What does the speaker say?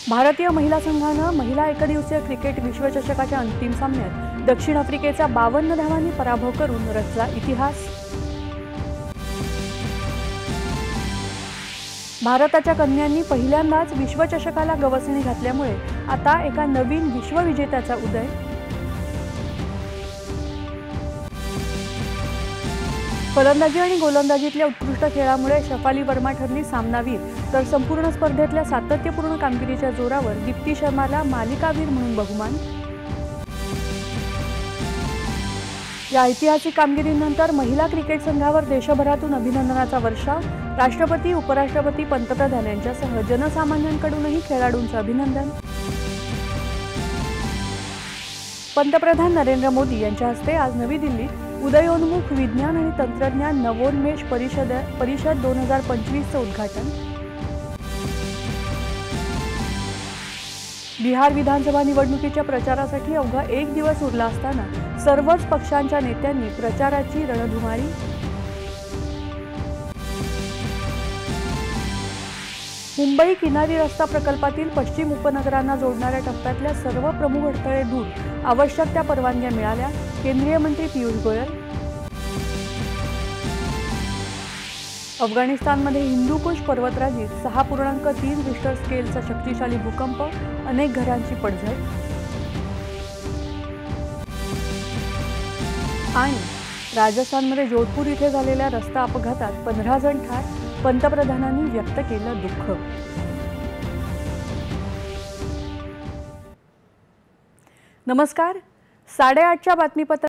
भारतीय महिला संघानं महिला एकदिवसीय क्रिकेट विश्वचषकाच्या अंतिम सामन्यात दक्षिण आफ्रिकेचा 52 धावांनी पराभव करून रचला इतिहास। भारताच्या कन्यांनी पहिल्यांदाच विश्वचषकाला गवसणी घातल्यामुळे आता एका नवीन विश्वविजेत्याचा उदय। फलंदाजी आणि गोलंदाजीतल्या उत्कृष्ट खेळामुळे शफाली वर्मा ठरली सामनावीर, तर संपूर्ण स्पर्धेतल्या सातत्यपूर्ण कामगिरीच्या जोरावर दीप्ती शर्माला मालिकावीर म्हणून बहुमान। या ऐतिहासिक कामगिरीनंतर महिला क्रिकेट संघावर देशभरातून अभिनंदनाचा वर्षाव। राष्ट्रपती, उपराष्ट्रपती, पंतप्रधान यांच्यासह जनसामान्यांकडूनही खेळाडूंचं अभिनंदन। पंतप्रधान नरेंद्र मोदी यांच्या हस्ते आज नवी दिल्लीत उदयोन्मुख विज्ञान आणि तंत्रज्ञान नवोन्मेष परिषद 2025चं उद्घाटन। बिहार विधानसभा निवडणुकीच्या प्रचारासाठी अवघा एक दिवस उरला असताना सर्वच पक्षांच्या नेत्यांनी प्रचाराची रणधुमाळी। मुंबई किनारी रस्ता प्रकल्पातील पश्चिम उपनगरांना जोडणाऱ्या टप्प्यातल्या सर्व प्रमुख अडथळे दूर, आवश्यक त्या परवानग्या मिळाल्या। केंद्रीय मंत्री पियुष गोयल। अफगाणिस्तानमध्ये हिंदुकुश पर्वतराजीत 6.3 रिश्टर स्केलचा शक्तिशाली भूकंप, अनेक घरांची पडझड। आणि राजस्थानमध्ये जोधपूर इथे झालेल्या रस्ता अपघातात 15 जण ठार, पंतप्रधानांनी व्यक्त केलं दुःख। नमस्कार, 8:30च्या बातमीपत्रात